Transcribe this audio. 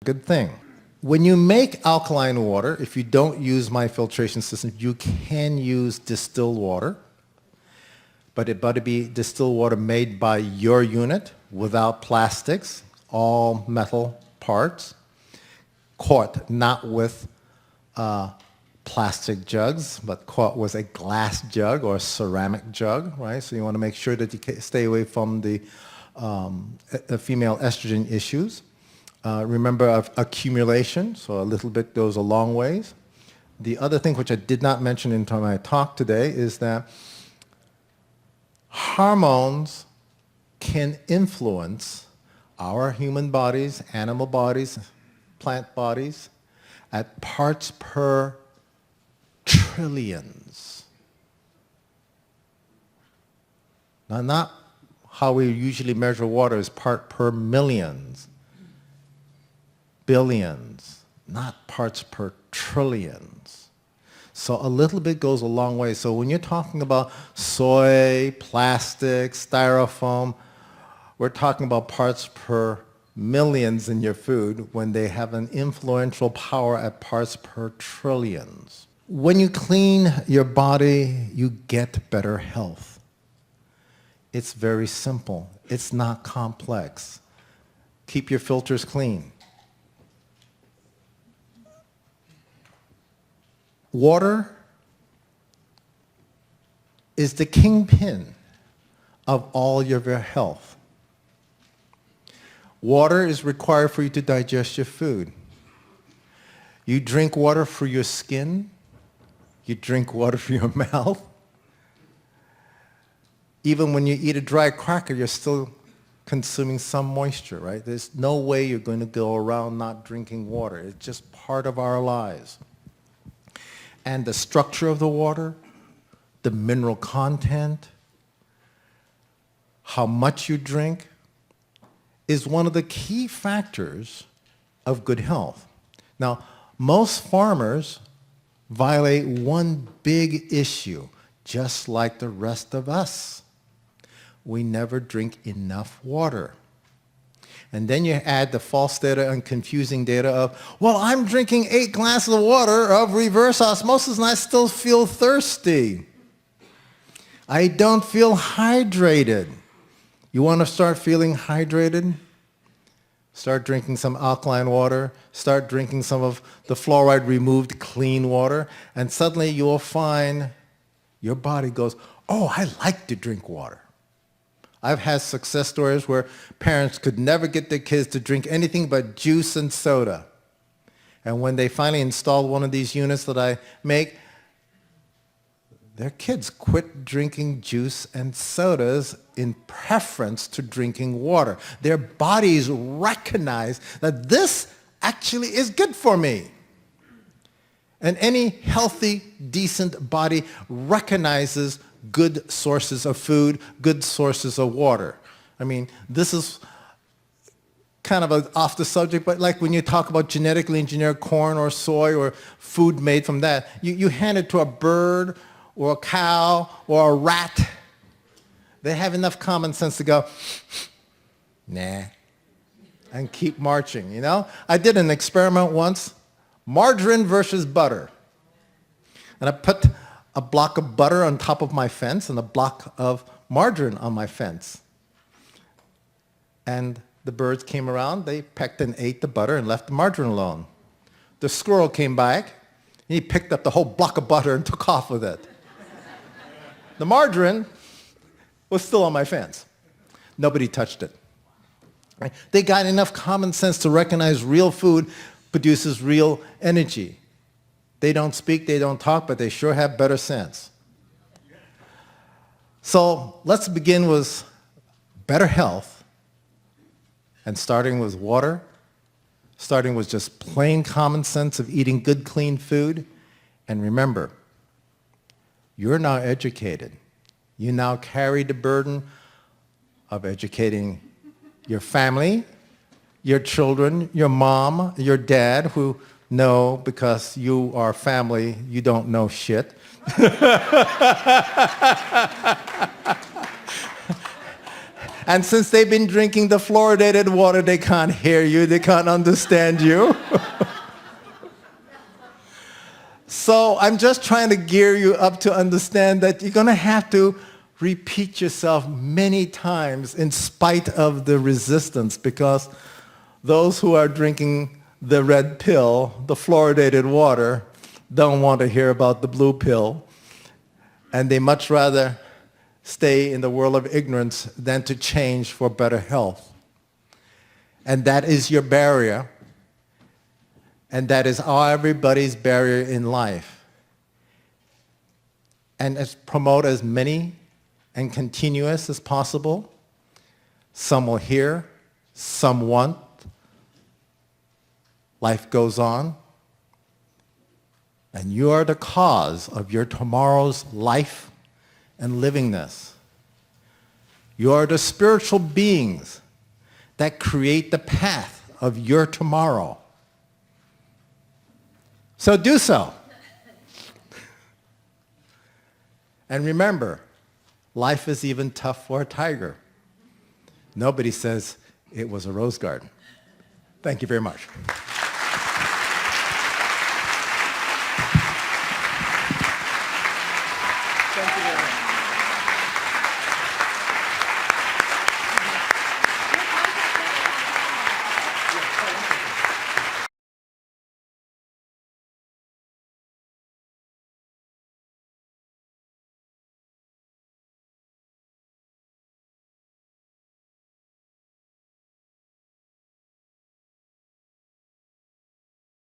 good thing. When you make alkaline water, if you don't use my filtration system, you can use distilled water, but it better be distilled water made by your unit without plastics, all metal parts, caught not with plastic jugs, but caught with a glass jug or a ceramic jug, right? So you want to make sure that you stay away from the female estrogen issues. Remember accumulation, so a little bit goes a long ways. The other thing which I did not mention in my talk today is that hormones can influence our human bodies, animal bodies, plant bodies at parts per trillions. Now, not how we usually measure water is part per millions. Billions, not parts per trillions. So a little bit goes a long way. So when you're talking about soy, plastic, styrofoam, we're talking about parts per millions in your food when they have an influential power at parts per trillions. When you clean your body, you get better health. It's very simple. It's not complex. Keep your filters clean. Water is the kingpin of all your health. Water is required for you to digest your food. You drink water for your skin. You drink water for your mouth. Even when you eat a dry cracker, you're still consuming some moisture, right? There's no way you're going to go around not drinking water. It's just part of our lives. And the structure of the water, the mineral content, how much you drink, is one of the key factors of good health. Now, most farmers violate one big issue, just like the rest of us. We never drink enough water. And then you add the false data and confusing data of, well, I'm drinking 8 glasses of water of reverse osmosis and I still feel thirsty. I don't feel hydrated. You want to start feeling hydrated? Start drinking some alkaline water. Start drinking some of the fluoride-removed clean water. And suddenly you will find your body goes, oh, I like to drink water. I've had success stories where parents could never get their kids to drink anything but juice and soda. And when they finally installed one of these units that I make, their kids quit drinking juice and sodas in preference to drinking water. Their bodies recognize that this actually is good for me. And any healthy, decent body recognizes good sources of food, good sources of water. I mean, this is kind of off the subject, but like when you talk about genetically engineered corn or soy or food made from that, you hand it to a bird or a cow or a rat. They have enough common sense to go, nah, and keep marching, you know? I did an experiment once, margarine versus butter. And I put a block of butter on top of my fence and a block of margarine on my fence. And the birds came around, they pecked and ate the butter and left the margarine alone. The squirrel came back, and he picked up the whole block of butter and took off with it. The margarine was still on my fence. Nobody touched it. Right? They got enough common sense to recognize real food produces real energy. They don't speak, they don't talk, but they sure have better sense. So let's begin with better health, and starting with water, starting with just plain common sense of eating good, clean food. And remember, you're now educated. You now carry the burden of educating your family, your children, your mom, your dad, who know because you are family, you don't know shit. And since they've been drinking the fluoridated water, they can't hear you, they can't understand you. So I'm just trying to gear you up to understand that you're going to have to repeat yourself many times in spite of the resistance, because those who are drinking the red pill, the fluoridated water, don't want to hear about the blue pill, and they much rather stay in the world of ignorance than to change for better health. And that is your barrier, and that is everybody's barrier in life. And promote as many and continuous as possible. Some will hear, some won't. Life goes on. And you are the cause of your tomorrow's life and livingness. You are the spiritual beings that create the path of your tomorrow. So do so. And remember, life is even tough for a tiger. Nobody says it was a rose garden. Thank you very much.